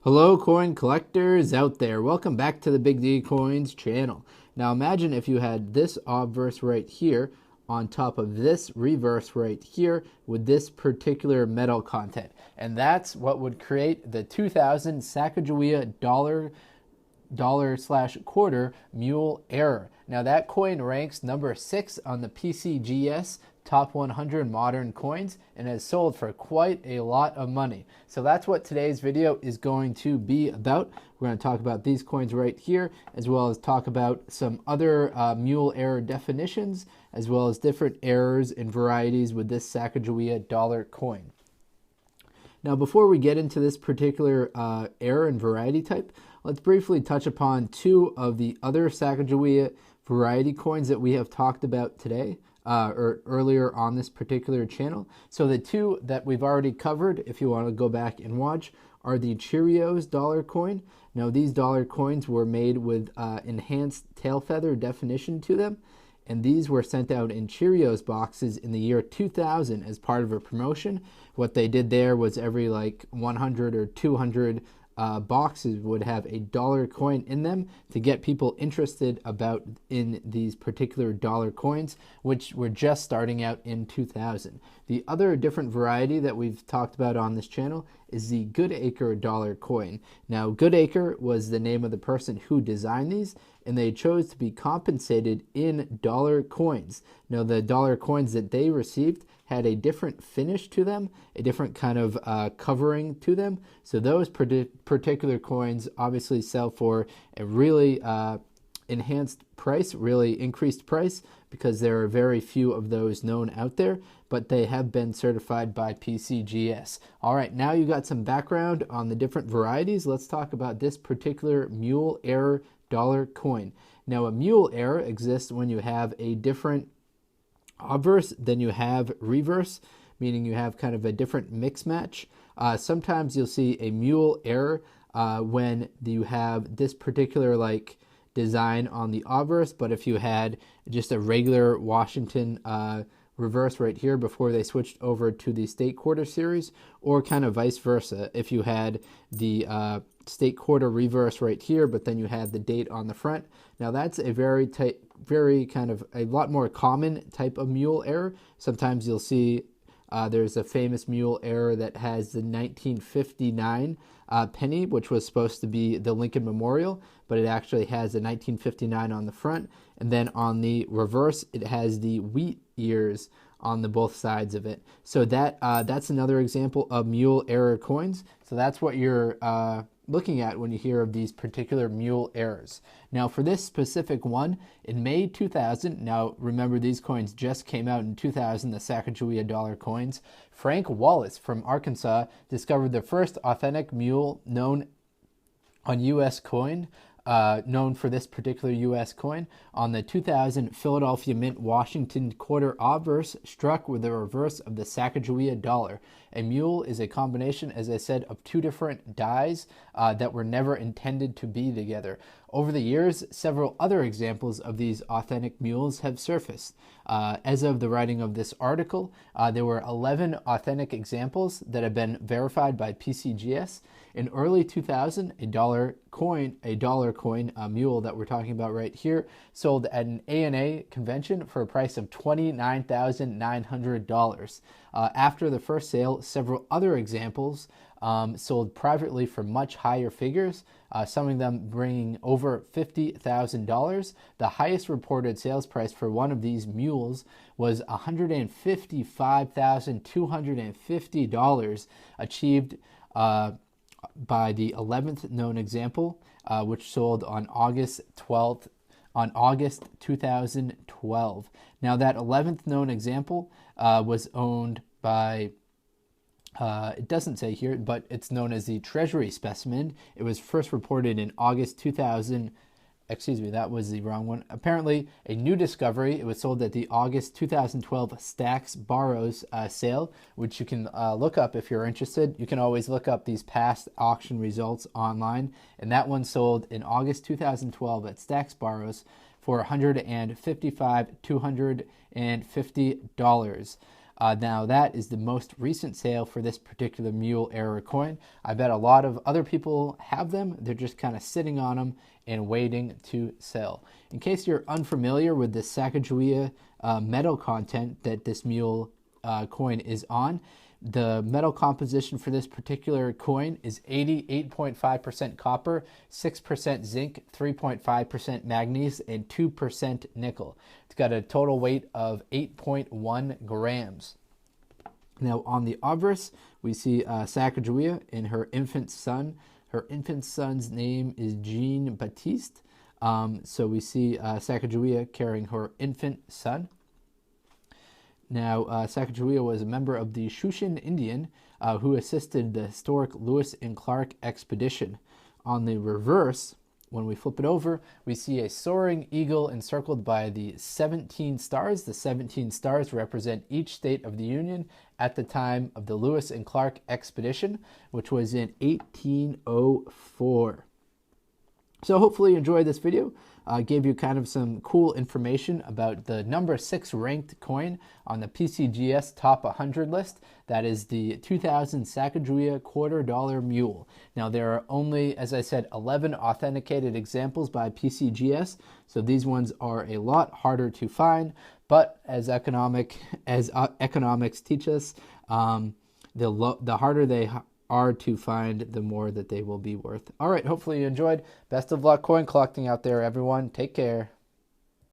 Hello coin collectors out there, welcome back to the Big D Coins channel. Now imagine if you had this obverse right here on top of this reverse right here with this particular metal content. And that's what would create the 2000 Sacagawea dollar/quarter mule error. Now that coin ranks number 6 on the PCGS top 100 modern coins and has sold for quite a lot of money. So that's what today's video is going to be about. We're going to talk about these coins right here, as well as talk about some other mule error definitions, as well as different errors and varieties with this Sacagawea dollar coin. Now, before we get into this particular error and variety type, let's briefly touch upon two of the other Sacagawea variety coins that we have talked about today or earlier on this particular channel. So the two that we've already covered, if you want to go back and watch, are the Cheerios dollar coin. Now, these dollar coins were made with enhanced tail feather definition to them, and these were sent out in Cheerios boxes in the year 2000 as part of a promotion. What they did there was every like 100 or 200 boxes would have a dollar coin in them to get people interested about in these particular dollar coins, which were just starting out in 2000. The other different variety that we've talked about on this channel is the Goodacre dollar coin. Now, Goodacre was the name of the person who designed these, and they chose to be compensated in dollar coins. Now, the dollar coins that they received had a different finish to them, a different kind of covering to them. So those particular coins obviously sell for a really enhanced price, really increased price, because there are very few of those known out there, but they have been certified by PCGS. All right, now you got some background on the different varieties. Let's talk about this particular mule error dollar coin. Now, a mule error exists when you have a different obverse than you have reverse, meaning you have kind of a different mix match. Sometimes you'll see a mule error when you have this particular like design on the obverse, but if you had just a regular Washington reverse right here before they switched over to the state quarter series, or kind of vice versa, if you had the state quarter reverse right here, but then you had the date on the front. Now that's a very kind of a lot more common type of mule error. Sometimes you'll see there's a famous mule error that has the 1959 penny, which was supposed to be the Lincoln Memorial, but it actually has a 1959 on the front, and then on the reverse it has the wheat ears on the both sides of it. So that's another example of mule error coins. So that's what you're looking at when you hear of these particular mule errors. Now, for this specific one, in May 2000, now remember these coins just came out in 2000, the Sacagawea dollar coins, Frank Wallace from Arkansas discovered the first authentic mule known on U.S. coin, known for this particular U.S. coin, on the 2000 Philadelphia Mint Washington quarter obverse struck with the reverse of the Sacagawea dollar. A mule is a combination, as I said, of two different dies that were never intended to be together. Over the years, several other examples of these authentic mules have surfaced. As of the writing of this article, there were 11 authentic examples that have been verified by PCGS. In early 2000, a dollar coin, a mule that we're talking about right here, sold at an ANA convention for a price of $29,900. After the first sale, several other examples sold privately for much higher figures, some of them bringing over $50,000. The highest reported sales price for one of these mules was $155,250, achieved by the 11th known example, which sold on August 2012. Now, that 11th known example was owned by, it doesn't say here, but it's known as the Treasury specimen. It was first reported in August 2000. Excuse me, that was the wrong one. Apparently, a new discovery. It was sold at the August 2012 Stacks Barrows sale, which you can look up if you're interested. You can always look up these past auction results online. And that one sold in August 2012 at Stacks Barrows for $155,250. Now that is the most recent sale for this particular Mule Era coin. I bet a lot of other people have them. They're just kind of sitting on them and waiting to sell. In case you're unfamiliar with the Sacagawea metal content that this Mule coin is on, the metal composition for this particular coin is 88.5% copper, 6% zinc, 3.5% manganese, and 2% nickel. It's got a total weight of 8.1 grams. Now on the obverse, we see Sacagawea and her infant son. Her infant son's name is Jean Baptiste. So we see Sacagawea carrying her infant son. Now, Sacagawea was a member of the Shushan Indian who assisted the historic Lewis and Clark expedition. On the reverse, when we flip it over, we see a soaring eagle encircled by the 17 stars. The 17 stars represent each state of the Union at the time of the Lewis and Clark expedition, which was in 1804. So hopefully you enjoyed this video. Gave you kind of some cool information about the number 6 ranked coin on the PCGS Top 100 list. That is the 2000 Sacagawea $2 Mule. Now there are only, as I said, 11 authenticated examples by PCGS, so these ones are a lot harder to find. But as economics teach us, the harder they are to find, the more that they will be worth. All right, hopefully you enjoyed. Best of luck coin collecting out there, everyone. Take care.